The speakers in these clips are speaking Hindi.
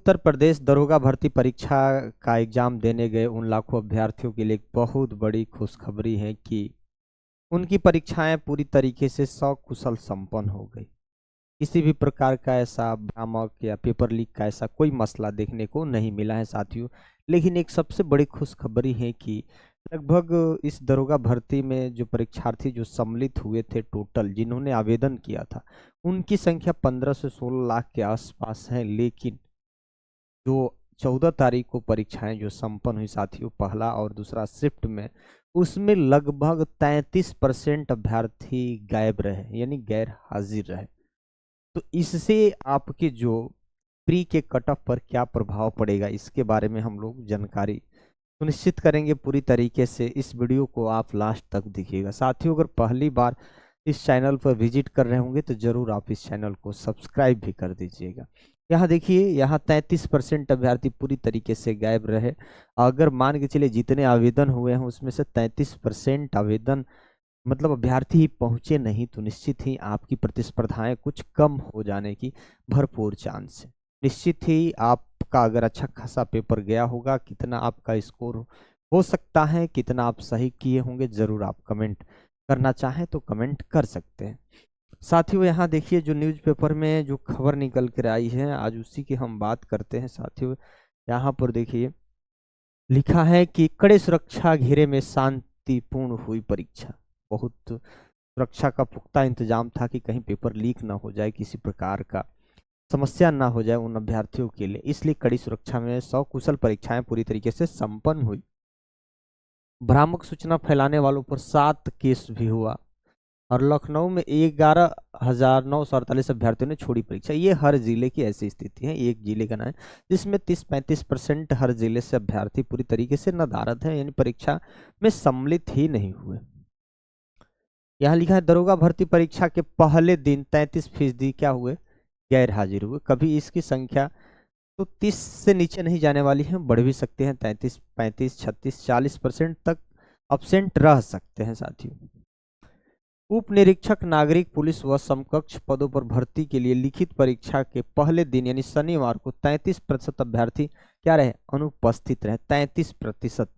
उत्तर प्रदेश दरोगा भर्ती परीक्षा का एग्जाम देने गए उन लाखों अभ्यर्थियों के लिए एक बहुत बड़ी खुशखबरी है कि उनकी परीक्षाएं पूरी तरीके से सकुशल संपन्न हो गई। किसी भी प्रकार का ऐसा भ्रामक या पेपर लीक का ऐसा कोई मसला देखने को नहीं मिला है साथियों। लेकिन एक सबसे बड़ी खुशखबरी है कि लगभग इस दरोगा भर्ती में जो परीक्षार्थी जो सम्मिलित हुए थे, टोटल जिन्होंने आवेदन किया था, उनकी संख्या 15 से 16 लाख के आसपास है। लेकिन जो 14 तारीख को परीक्षाएं जो संपन्न हुई साथियों, पहला और दूसरा शिफ्ट में, उसमें लगभग 33% अभ्यर्थी गायब रहे, यानी गैर हाजिर रहे। तो इससे आपके जो प्री के कट ऑफ पर क्या प्रभाव पड़ेगा, इसके बारे में हम लोग जानकारी सुनिश्चित करेंगे पूरी तरीके से। इस वीडियो को आप लास्ट तक देखिएगा साथियों। अगर पहली बार इस चैनल पर विजिट कर रहे होंगे तो जरूर आप इस चैनल को सब्सक्राइब भी कर दीजिएगा। यहाँ देखिए, यहाँ 33% अभ्यर्थी पूरी तरीके से गायब रहे। अगर मान के चलिए जितने आवेदन हुए हैं उसमें से 33% आवेदन मतलब अभ्यर्थी पहुंचे नहीं, तो निश्चित ही आपकी प्रतिस्पर्धाएं कुछ कम हो जाने की भरपूर चांस है। निश्चित ही आपका अगर अच्छा खासा पेपर गया होगा, कितना आपका स्कोर हो सकता है, कितना आप सही किए होंगे, जरूर आप कमेंट करना चाहें तो कमेंट कर सकते हैं साथियों। यहाँ देखिए, जो न्यूज़पेपर में जो खबर निकल कर आई है, आज उसी की हम बात करते हैं साथियों। यहाँ पर देखिए लिखा है कि कड़े सुरक्षा घेरे में शांतिपूर्ण हुई परीक्षा। बहुत सुरक्षा का पुख्ता इंतजाम था कि कहीं पेपर लीक ना हो जाए, किसी प्रकार का समस्या ना हो जाए उन अभ्यर्थियों के लिए, इसलिए कड़ी सुरक्षा में सकुशल परीक्षाएं पूरी तरीके से संपन्न हुई। भ्रामक सूचना फैलाने वालों पर 7 केस भी हुआ और लखनऊ में 11,948 अभ्यर्थियों ने छोड़ी परीक्षा। ये हर जिले की ऐसी स्थिति है, एक जिले का ना है जिसमें 30-35% हर जिले से अभ्यर्थी पूरी तरीके से नदारद है, यानी परीक्षा में सम्मिलित ही नहीं हुए। यहाँ लिखा है दरोगा भर्ती परीक्षा के पहले दिन 33% क्या हुए, गैर हाजिर हुए। कभी इसकी संख्या तो 30 से नीचे नहीं जाने वाली है, बढ़ भी सकते हैं, 33, 35, 36, 40% तक अब्सेंट रह सकते हैं साथियों। उप निरीक्षक नागरिक पुलिस व समकक्ष पदों पर भर्ती के लिए लिखित परीक्षा के पहले दिन यानी शनिवार को 33% अभ्यर्थी क्या रहे, अनुपस्थित रहे। 33%।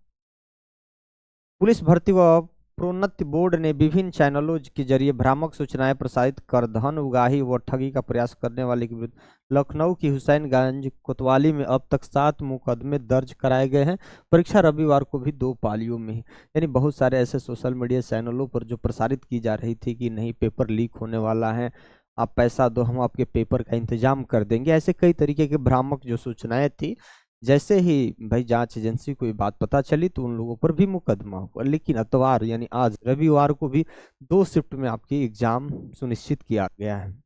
पुलिस भर्ती व प्रोन्नति बोर्ड ने विभिन्न चैनलों के जरिए भ्रामक सूचनाएं प्रसारित कर धन उगाही व ठगी का प्रयास करने वाले के विरुद्ध लखनऊ की हुसैनगंज कोतवाली में अब तक 7 मुकदमे दर्ज कराए गए हैं। परीक्षा रविवार को भी 2 पालियों में ही, यानी बहुत सारे ऐसे सोशल मीडिया चैनलों पर जो प्रसारित की जा रही थी कि नहीं पेपर लीक होने वाला है, आप पैसा दो हम आपके पेपर का इंतजाम कर देंगे, ऐसे कई तरीके के भ्रामक जो सूचनाएं थी। जैसे ही भाई जांच एजेंसी को ये बात पता चली तो उन लोगों पर भी मुकदमा हुआ। लेकिन इतवार यानी आज रविवार को भी 2 शिफ्ट में आपकी एग्जाम सुनिश्चित किया गया है।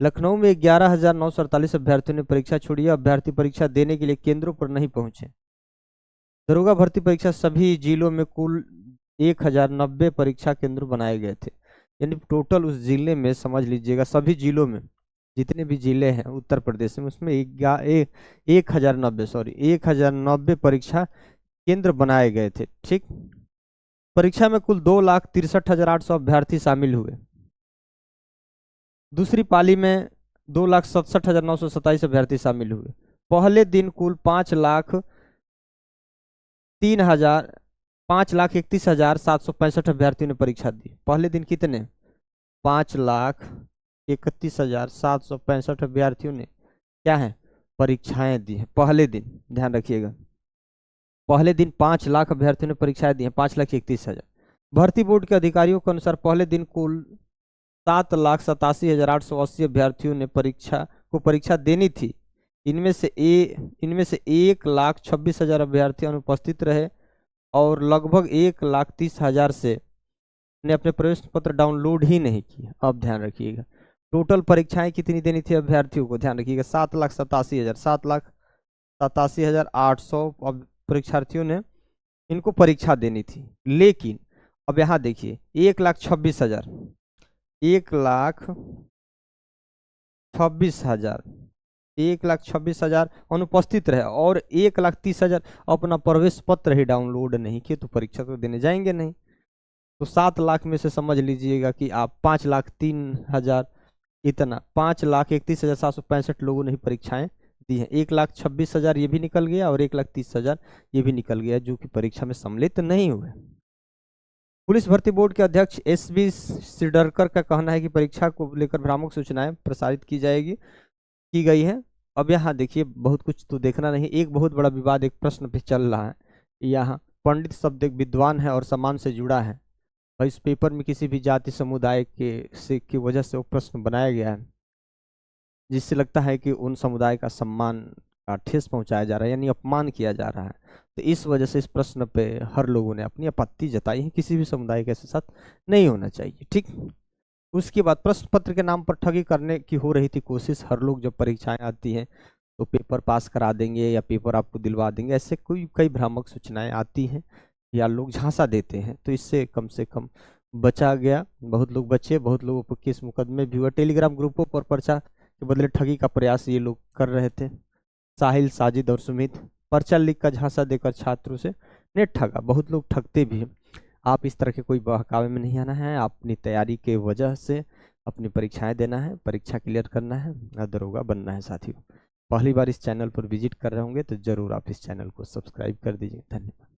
लखनऊ में 11,948 अभ्यर्थियों ने परीक्षा छोड़ी। अभ्यर्थी परीक्षा देने के लिए केंद्रों पर नहीं पहुंचे। दरोगा भर्ती परीक्षा सभी जिलों में कुल 1090 परीक्षा केंद्र बनाए गए थे, यानी टोटल उस जिले में समझ लीजिएगा, सभी जिलों में जितने भी जिले हैं उत्तर प्रदेश में, उसमें 1090 परीक्षा केंद्र बनाए गए थे। ठीक, परीक्षा में कुल 2,63,800 अभ्यर्थी शामिल हुए। दूसरी पाली में 2,67,927 अभ्यर्थी शामिल हुए। पहले दिन कुल 5,31,765 अभ्यर्थियों ने परीक्षा दी। पहले दिन कितने, 5,31,765 अभ्यर्थियों ने क्या है, परीक्षाएं दी हैं पहले दिन। ध्यान रखिएगा, पहले दिन 5 लाख अभ्यर्थियों ने परीक्षाएं दी हैं, 5,31,000। भर्ती बोर्ड के अधिकारियों के अनुसार पहले दिन कुल 7,87,880 अभ्यर्थियों ने परीक्षा देनी थी। इनमें से 1,26,000 अभ्यर्थी अनुपस्थित रहे और लगभग 1,30,000 से ने अपने प्रवेश पत्र डाउनलोड ही नहीं किया। अब ध्यान रखिएगा, टोटल परीक्षाएं कितनी देनी थी अभ्यर्थियों को, ध्यान रखिएगा, 7,87,800 परीक्षार्थियों ने इनको परीक्षा देनी थी। लेकिन अब यहाँ देखिए 1,26,000 अनुपस्थित रहे और 1,30,000 अपना प्रवेश पत्र ही डाउनलोड नहीं किए, तो परीक्षा तो देने जाएंगे नहीं। तो 7 लाख में से समझ लीजिएगा कि आप 5,03,000 इतना 5,31,765 लोगों ने ही परीक्षाएं दी हैं। 1,26,000 ये भी निकल गया और 1,30,000 ये भी निकल गया जो कि परीक्षा में सम्मिलित नहीं हुए। पुलिस भर्ती बोर्ड के अध्यक्ष एस.बी. सिडरकर का कहना है कि परीक्षा को लेकर भ्रामक सूचनाएं प्रसारित की गई हैं। अब यहाँ देखिए, बहुत कुछ तो देखना नहीं, एक बहुत बड़ा विवाद, एक प्रश्न भी चल रहा है यहाँ। पंडित शब्द एक विद्वान है और सम्मान से जुड़ा है, और इस पेपर में किसी भी जाति समुदाय की वजह से वो प्रश्न बनाया गया है, जिससे लगता है कि उन समुदाय का सम्मान का ठेस पहुंचाया जा रहा है, यानी अपमान किया जा रहा है। तो इस वजह से इस प्रश्न पे हर लोगों ने अपनी आपत्ति जताई है, किसी भी समुदाय के साथ नहीं होना चाहिए, ठीक। उसके बाद प्रश्न पत्र के नाम पर ठगी करने की हो रही थी कोशिश। हर लोग जब परीक्षाएं आती हैं तो पेपर पास करा देंगे या पेपर आपको दिलवा देंगे, ऐसे कई भ्रामक सूचनाएं आती हैं या लोग झांसा देते हैं, तो इससे कम से कम बचा गया। बहुत लोग बचे, बहुत लोगों पर केस मुकदमे भी हुआ। टेलीग्राम ग्रुपों पर पर्चा के बदले ठगी का प्रयास ये लोग कर रहे थे। साहिल, साजिद और सुमित पर्चा लिख कर झांसा देकर छात्रों से ने ठगा। बहुत लोग ठगते भी हैं। आप इस तरह के कोई बहकावे में नहीं आना है, अपनी तैयारी के वजह से अपनी परीक्षाएं देना है, परीक्षा क्लियर करना है, दरोगा बनना है। साथियों, पहली बार इस चैनल पर विजिट कर रहे होंगे तो जरूर आप इस चैनल को सब्सक्राइब कर दीजिए। धन्यवाद।